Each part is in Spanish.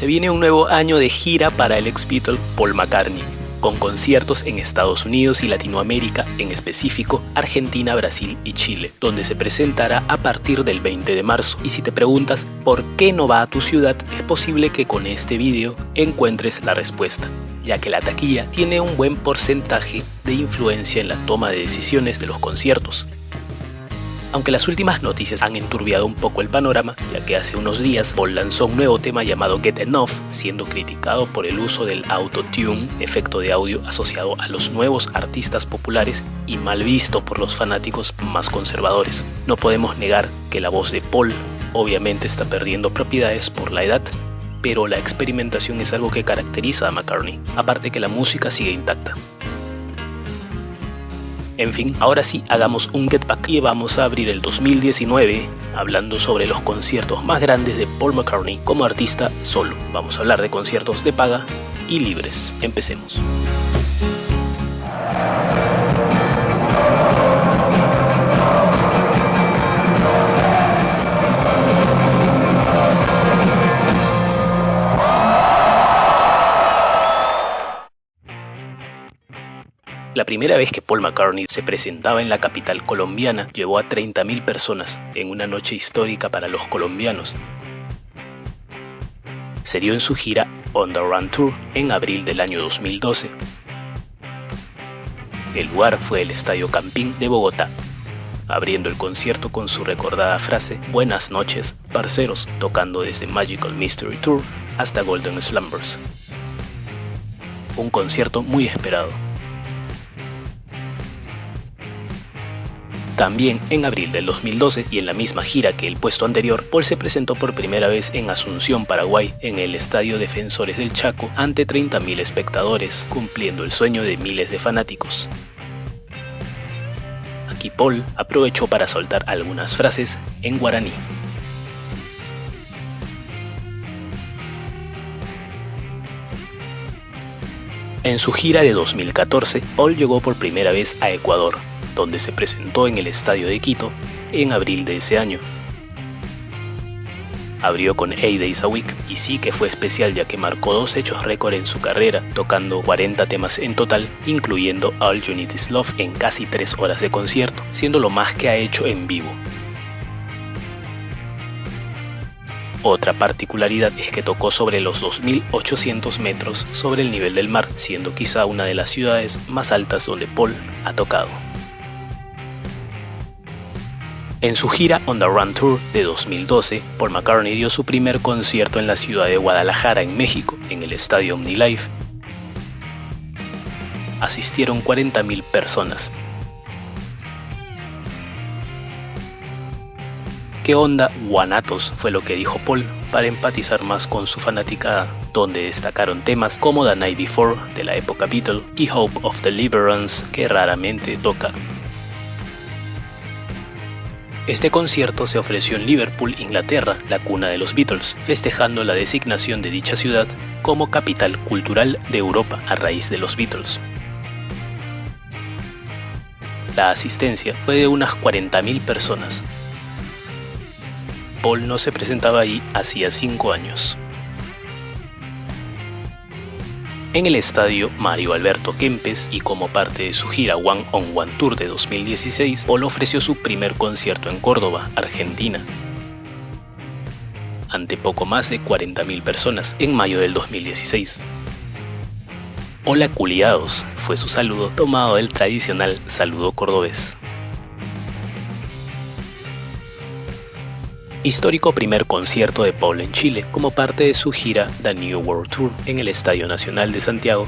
viene un nuevo año de gira para el ex Beatle Paul McCartney, con conciertos en Estados Unidos y Latinoamérica, en específico Argentina, Brasil y Chile, donde se presentará a partir del 20 de marzo. Y si te preguntas por qué no va a tu ciudad, es posible que con este vídeo encuentres la respuesta, ya que la taquilla tiene un buen porcentaje de influencia en la toma de decisiones de los conciertos. Aunque las últimas noticias han enturbiado un poco el panorama, ya que hace unos días Paul lanzó un nuevo tema llamado Get Enough, siendo criticado por el uso del autotune, efecto de audio asociado a los nuevos artistas populares y mal visto por los fanáticos más conservadores. No podemos negar que la voz de Paul obviamente está perdiendo propiedades por la edad, pero la experimentación es algo que caracteriza a McCartney, aparte que la música sigue intacta. En fin, ahora sí, hagamos un Get Back y vamos a abrir el 2019 hablando sobre los conciertos más grandes de Paul McCartney como artista solo. Vamos a hablar de conciertos de paga y libres. Empecemos. La primera vez que Paul McCartney se presentaba en la capital colombiana llevó a 30.000 personas en una noche histórica para los colombianos. Se dio en su gira On the Run Tour en abril del año 2012. El lugar fue el Estadio Campín de Bogotá, abriendo el concierto con su recordada frase "Buenas noches, parceros", tocando desde Magical Mystery Tour hasta Golden Slumbers. Un concierto muy esperado. También en abril del 2012 y en la misma gira que el puesto anterior, Paul se presentó por primera vez en Asunción, Paraguay, en el Estadio Defensores del Chaco ante 30.000 espectadores, cumpliendo el sueño de miles de fanáticos. Aquí Paul aprovechó para soltar algunas frases en guaraní. En su gira de 2014, Paul llegó por primera vez a Ecuador, donde se presentó en el estadio de Quito en abril de ese año. Abrió con A Days a Week y sí que fue especial, ya que marcó 2 hechos récord en su carrera, tocando 40 temas en total, incluyendo All You Need Is Love en casi 3 horas de concierto, siendo lo más que ha hecho en vivo. Otra particularidad es que tocó sobre los 2.800 metros sobre el nivel del mar, siendo quizá una de las ciudades más altas donde Paul ha tocado. En su gira On the Run Tour de 2012, Paul McCartney dio su primer concierto en la ciudad de Guadalajara, en México, en el estadio OmniLife. Asistieron 40.000 personas. ¿Qué onda, guanatos?, fue lo que dijo Paul para empatizar más con su fanaticada, donde destacaron temas como The Night Before de la época Beatle y Hope of Deliverance, que raramente toca. Este concierto se ofreció en Liverpool, Inglaterra, la cuna de los Beatles, festejando la designación de dicha ciudad como capital cultural de Europa a raíz de los Beatles. La asistencia fue de unas 40.000 personas. Paul no se presentaba ahí hacía 5 años. En el estadio Mario Alberto Kempes y como parte de su gira One on One Tour de 2016, Paul ofreció su primer concierto en Córdoba, Argentina, ante poco más de 40.000 personas en mayo del 2016. Hola culiados, fue su saludo, tomado del tradicional saludo cordobés. Histórico primer concierto de Paul en Chile como parte de su gira The New World Tour en el Estadio Nacional de Santiago.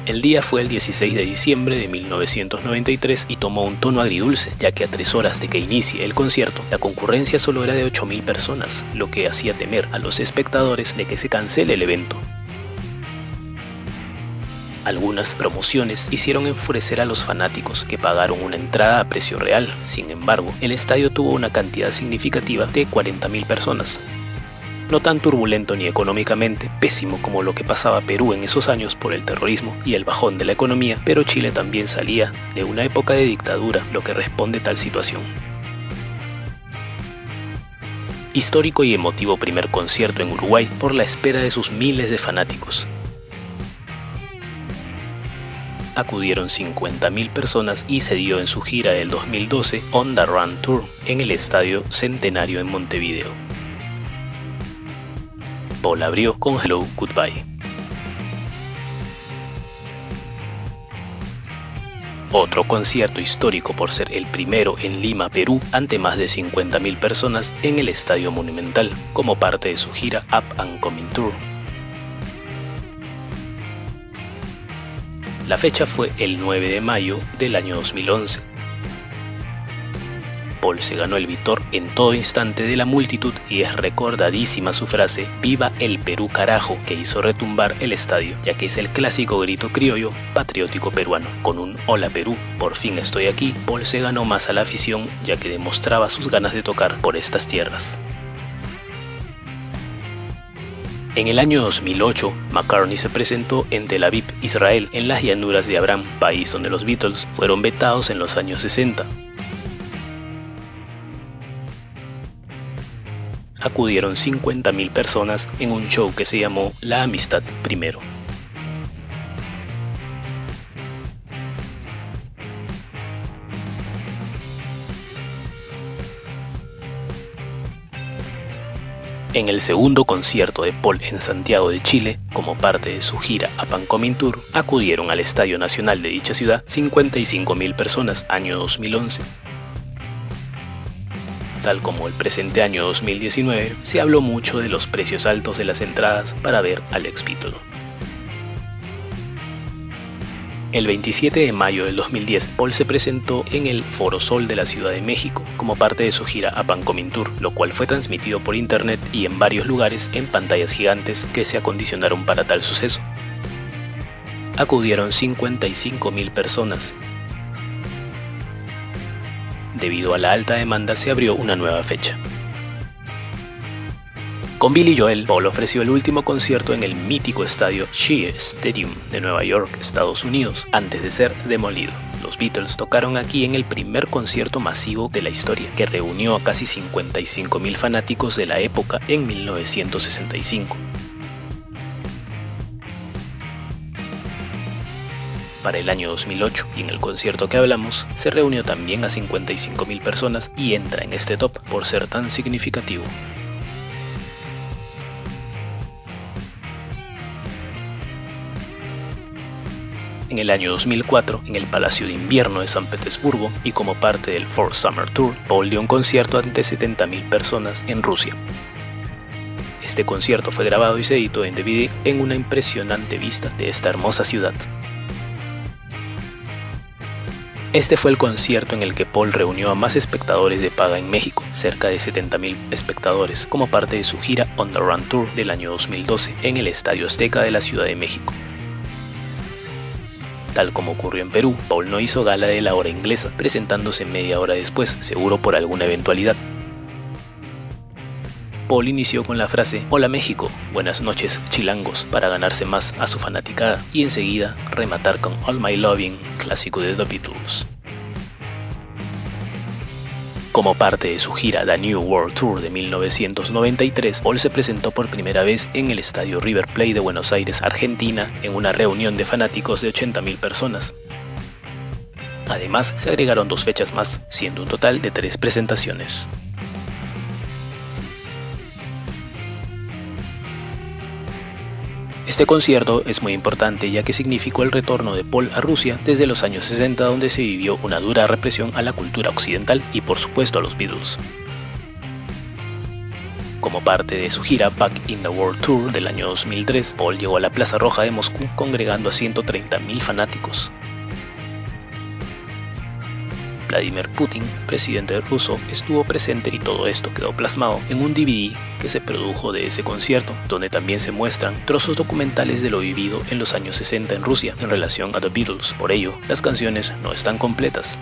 El día fue el 16 de diciembre de 1993 y tomó un tono agridulce, ya que a 3 horas de que inicie el concierto, la concurrencia solo era de 8.000 personas, lo que hacía temer a los espectadores de que se cancele el evento. Algunas promociones hicieron enfurecer a los fanáticos, que pagaron una entrada a precio real. Sin embargo, el estadio tuvo una cantidad significativa de 40.000 personas. No tan turbulento ni económicamente pésimo como lo que pasaba Perú en esos años por el terrorismo y el bajón de la economía, pero Chile también salía de una época de dictadura, lo que responde tal situación. histórico y emotivo primer concierto en Uruguay por la espera de sus miles de fanáticos. Acudieron 50.000 personas y se dio en su gira del 2012 On the Run Tour en el Estadio Centenario en Montevideo. Paul abrió con Hello Goodbye. Otro concierto histórico por ser el primero en Lima, Perú, ante más de 50.000 personas en el Estadio Monumental, como parte de su gira Up and Coming Tour. La fecha fue el 9 de mayo del año 2011. Paul se ganó el Vitor en todo instante de la multitud y es recordadísima su frase "Viva el Perú carajo", que hizo retumbar el estadio, ya que es el clásico grito criollo patriótico peruano. Con un "Hola Perú, por fin estoy aquí", Paul se ganó más a la afición, ya que demostraba sus ganas de tocar por estas tierras. En el año 2008, McCartney se presentó en Tel Aviv, Israel, en las llanuras de Abraham, país donde los Beatles fueron vetados en los años 60. Acudieron 50.000 personas en un show que se llamó La Amistad Primero. En el segundo concierto de Paul en Santiago de Chile, como parte de su gira Up and Coming Tour, acudieron al Estadio Nacional de dicha ciudad 55.000 personas, año 2011. Tal como el presente año 2019, se habló mucho de los precios altos de las entradas para ver al ex-Beatle. El 27 de mayo del 2010, Paul se presentó en el Foro Sol de la Ciudad de México como parte de su gira Up and Coming Tour, lo cual fue transmitido por internet y en varios lugares en pantallas gigantes que se acondicionaron para tal suceso. Acudieron 55.000 personas. Debido a la alta demanda, se abrió una nueva fecha. Con Billy Joel, Paul ofreció el último concierto en el mítico estadio Shea Stadium de Nueva York, Estados Unidos, antes de ser demolido. Los Beatles tocaron aquí en el primer concierto masivo de la historia, que reunió a casi 55.000 fanáticos de la época en 1965. Para el año 2008, y en el concierto que hablamos, se reunió también a 55.000 personas y entra en este top por ser tan significativo. En el año 2004, en el Palacio de Invierno de San Petersburgo y como parte del Four Summer Tour, Paul dio un concierto ante 70.000 personas en Rusia. Este concierto fue grabado y se editó en DVD en una impresionante vista de esta hermosa ciudad. Este fue el concierto en el que Paul reunió a más espectadores de paga en México, cerca de 70.000 espectadores, como parte de su gira On the Run Tour del año 2012 en el Estadio Azteca de la Ciudad de México. Tal como ocurrió en Perú, Paul no hizo gala de la hora inglesa, presentándose media hora después, seguro por alguna eventualidad. Paul inició con la frase "Hola México, buenas noches chilangos", para ganarse más a su fanaticada y enseguida rematar con All My Loving, clásico de The Beatles. Como parte de su gira The New World Tour de 1993, Paul se presentó por primera vez en el estadio River Plate de Buenos Aires, Argentina, en una reunión de fanáticos de 80.000 personas. Además, se agregaron 2 fechas más, siendo un total de 3 presentaciones. Este concierto es muy importante ya que significó el retorno de Paul a Rusia desde los años 60, donde se vivió una dura represión a la cultura occidental y por supuesto a los Beatles. Como parte de su gira Back in the World Tour del año 2003, Paul llegó a la Plaza Roja de Moscú congregando a 130.000 fanáticos. Vladimir Putin, presidente ruso, estuvo presente y todo esto quedó plasmado en un DVD que se produjo de ese concierto, donde también se muestran trozos documentales de lo vivido en los años 60 en Rusia en relación a The Beatles. Por ello, las canciones no están completas.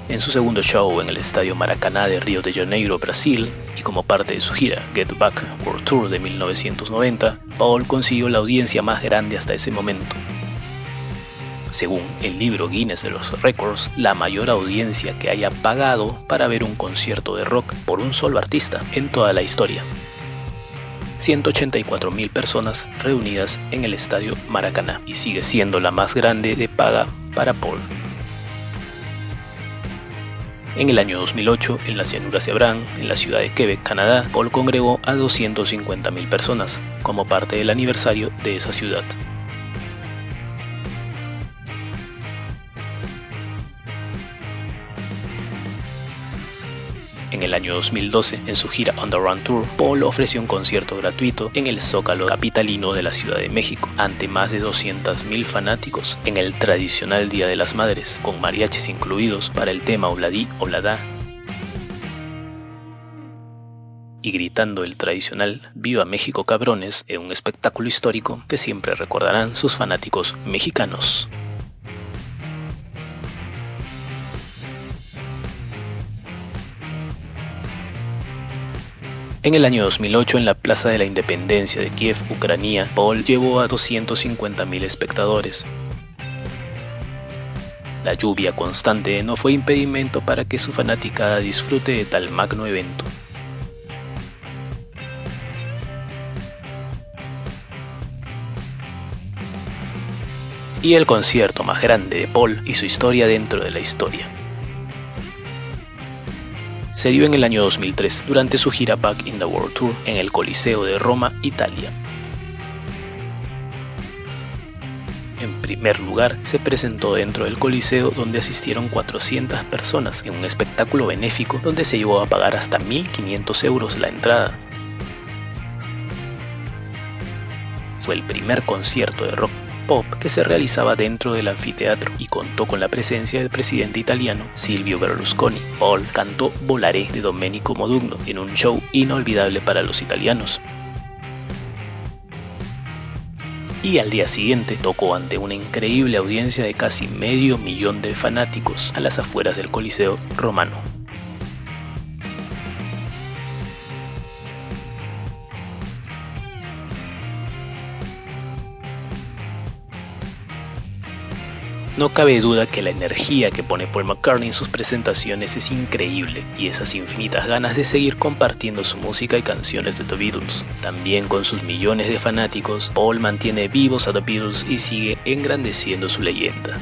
En su segundo show en el Estadio Maracaná de Río de Janeiro, Brasil, y como parte de su gira Get Back World Tour de 1990, Paul consiguió la audiencia más grande hasta ese momento. según el libro Guinness de los Récords, la mayor audiencia que haya pagado para ver un concierto de rock por un solo artista en toda la historia. 184.000 personas reunidas en el estadio Maracaná, y sigue siendo la más grande de paga para Paul. En el año 2008, en las llanuras de Abraham, en la ciudad de Quebec, Canadá, Paul congregó a 250.000 personas como parte del aniversario de esa ciudad. En el año 2012, en su gira On the Run Tour, Paul ofreció un concierto gratuito en el Zócalo capitalino de la Ciudad de México, ante más de 200.000 fanáticos, en el tradicional Día de las Madres, con mariachis incluidos para el tema Obladí Oblada, y gritando el tradicional Viva México cabrones, en un espectáculo histórico que siempre recordarán sus fanáticos mexicanos. En el año 2008, en la Plaza de la Independencia de Kiev, Ucrania, Paul llevó a 250.000 espectadores. La lluvia constante no fue impedimento para que su fanaticada disfrute de tal magno evento. Y el concierto más grande de Paul y su historia dentro de la historia se dio en el año 2003 durante su gira Back in the World Tour en el Coliseo de Roma, Italia. En primer lugar, se presentó dentro del Coliseo, donde asistieron 400 personas en un espectáculo benéfico donde se llegó a pagar hasta 1.500 euros la entrada. Fue el primer concierto de rock pop que se realizaba dentro del anfiteatro y contó con la presencia del presidente italiano Silvio Berlusconi. Paul cantó Volaré de Domenico Modugno en un show inolvidable para los italianos. Y al día siguiente tocó ante una increíble audiencia de casi 500.000 de fanáticos a las afueras del Coliseo romano. No cabe duda que la energía que pone Paul McCartney en sus presentaciones es increíble, y esas infinitas ganas de seguir compartiendo su música y canciones de The Beatles. También con sus millones de fanáticos, Paul mantiene vivos a The Beatles y sigue engrandeciendo su leyenda.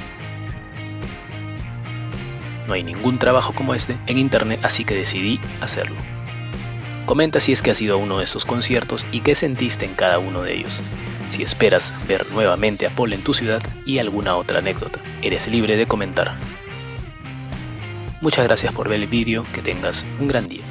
No hay ningún trabajo como este en internet, así que decidí hacerlo. Comenta si es que has ido a uno de esos conciertos y qué sentiste en cada uno de ellos. Si esperas ver nuevamente a Paul en tu ciudad y alguna otra anécdota, eres libre de comentar. Muchas gracias por ver el vídeo, que tengas un gran día.